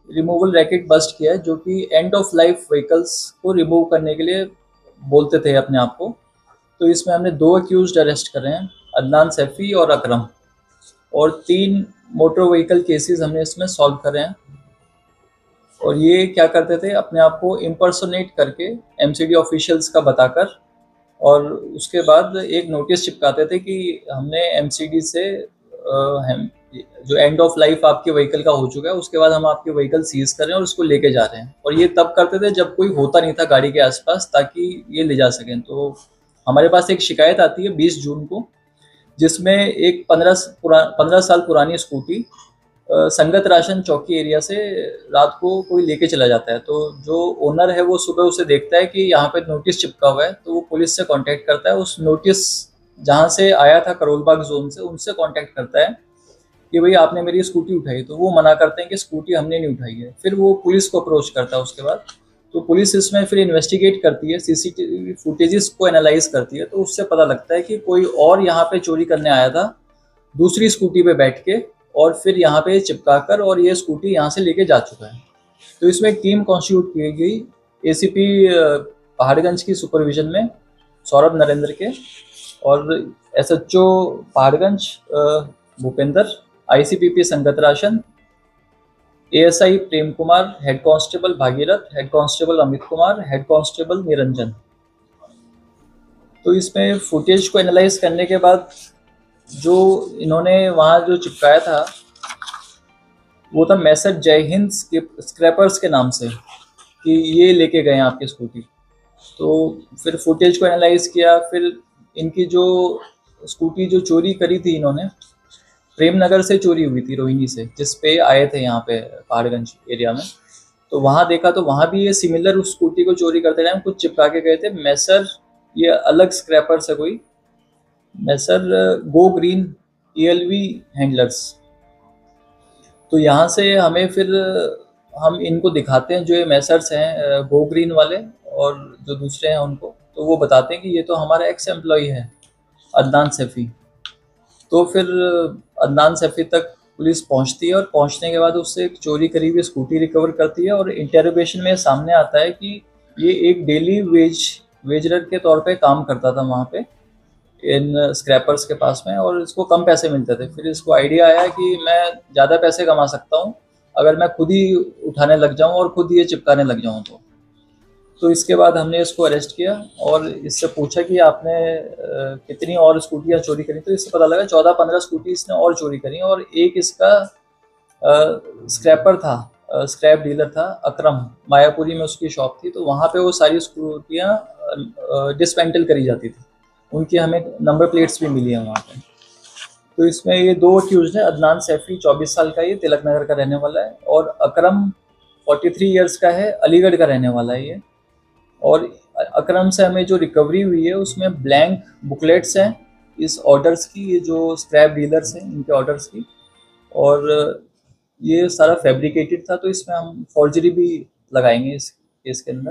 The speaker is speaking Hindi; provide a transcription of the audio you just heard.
रिमूवल रैकेट बस्ट किया है, जो कि एंड ऑफ लाइफ व्हीकल्स को रिमूव करने के लिए बोलते थे अपने आप को। तो इसमें हमने 2 अक्यूज़्ड अरेस्ट करे हैं, अदनान सैफ़ी और अकरम, और 3 मोटर व्हीकल केसेस हमने इसमें सॉल्व करे हैं। और ये क्या करते थे, अपने आप को इम्पर्सोनेट करके एमसीडी ऑफिशियल्स का बताकर, और उसके बाद एक नोटिस चिपकाते थे कि हमने एमसीडी से हम जो एंड ऑफ लाइफ आपके व्हीकल का हो चुका है, उसके बाद हम आपके व्हीकल सीज कर रहे हैं और उसको लेके जा रहे हैं। और ये तब करते थे जब कोई होता नहीं था गाड़ी के आसपास, ताकि ये ले जा सकें। तो हमारे पास एक शिकायत आती है 20 जून को, जिसमें एक 15 साल पुरानी स्कूटी संगत राशन चौकी एरिया से रात को कोई लेके चला जाता है। तो जो ओनर है वो सुबह उसे देखता है कि यहाँ पे नोटिस चिपका हुआ है, तो वो पुलिस से कांटेक्ट करता है। उस नोटिस जहाँ से आया था करोल बाग जोन से, उनसे कांटेक्ट करता है कि भाई आपने मेरी स्कूटी उठाई। तो वो मना करते हैं कि स्कूटी हमने नहीं उठाई है। फिर वो पुलिस को अप्रोच करता है उसके बाद। तो पुलिस इसमें फिर इन्वेस्टिगेट करती है, सीसीटीवी फुटेजेस को एनालाइज करती है। तो उससे पता लगता है कि कोई और यहाँ पे चोरी करने आया था दूसरी स्कूटी पे बैठ के, और फिर यहाँ पे चिपका कर, और ये स्कूटी यहाँ से लेके जा चुका है। तो इसमें एक टीम कॉन्स्टिट्यूट की गई एसीपी पहाड़गंज की सुपरविजन में, सौरभ नरेंद्र के, और एसएचओ पहाड़गंज भूपेंद्र, आईसीपीपी संगत राशन, ASI Prem Kumar, head constable Bhagirath, head constable Amit Kumar, head constable Niranjan. तो इसमें फुटेज को एनालाइज करने के बाद जो इन्होंने वहाँ जो चिपकाया था वो था मैसेज जय हिंद स्क्रैपर्स के नाम से, कि ये लेके गए हैं आपकी स्कूटी। तो फिर फुटेज को एनालाइज किया। फिर इनकी जो स्कूटी जो चोरी करी थी इन्होंने, प्रेम नगर से चोरी हुई थी, रोहिणी से, जिस पे आए थे यहाँ पे पहाड़गंज एरिया में। तो वहाँ देखा तो वहाँ भी ये सिमिलर उस स्कूटी को चोरी करते टाइम कुछ चिपका के गए थे। मैसर, ये अलग स्क्रैपर से कोई मैसर गो ग्रीन ईएलवी हैंडलर्स। तो यहाँ से हमें फिर हम इनको दिखाते हैं, जो ये मैसर्स हैं गो ग्रीन वाले, और जो दूसरे हैं उनको, तो वो बताते हैं कि ये तो हमारा एक्स एम्प्लॉय है अदनान सैफ़ी। तो फिर अदनान सैफ़ी तक पुलिस पहुंचती है, और पहुंचने के बाद उससे एक चोरी करी हुई स्कूटी रिकवर करती है। और इंटेरोगेशन में सामने आता है कि ये एक डेली वेजर के तौर पे काम करता था वहाँ पे इन स्क्रैपर्स के पास में, और इसको कम पैसे मिलते थे। फिर इसको आइडिया आया कि मैं ज़्यादा पैसे कमा सकता हूँ अगर मैं खुद ही उठाने लग जाऊँ और खुद ये चिपकाने लग जाऊँ। तो इसके बाद हमने इसको अरेस्ट किया और इससे पूछा कि आपने कितनी और स्कूटियाँ चोरी करी। तो इससे पता लगा 14-15 स्कूटी इसने और चोरी करी, और एक इसका स्क्रैपर था, स्क्रैप डीलर था अकरम, मायापुरी में उसकी शॉप थी। तो वहाँ पे वो सारी स्कूटियाँ डिसमेंटल करी जाती थी, उनकी हमें नंबर प्लेट्स भी मिली हैं वहाँ पे। तो इसमें ये 2 अक्यूज़्ड हैं, अदनान सैफ़ी 24 साल का, ये तिलक नगर का रहने वाला है, और अकरम 43 ईयर्स का है, अलीगढ़ का रहने वाला है ये। और अकरम से हमें जो रिकवरी हुई है उसमें ब्लैंक बुकलेट्स हैं इस ऑर्डर्स की, ये जो स्क्रैप डीलर्स हैं इनके ऑर्डर्स की, और ये सारा फैब्रिकेटेड था। तो इसमें हम फॉर्जरी भी लगाएंगे इस केस के अंदर।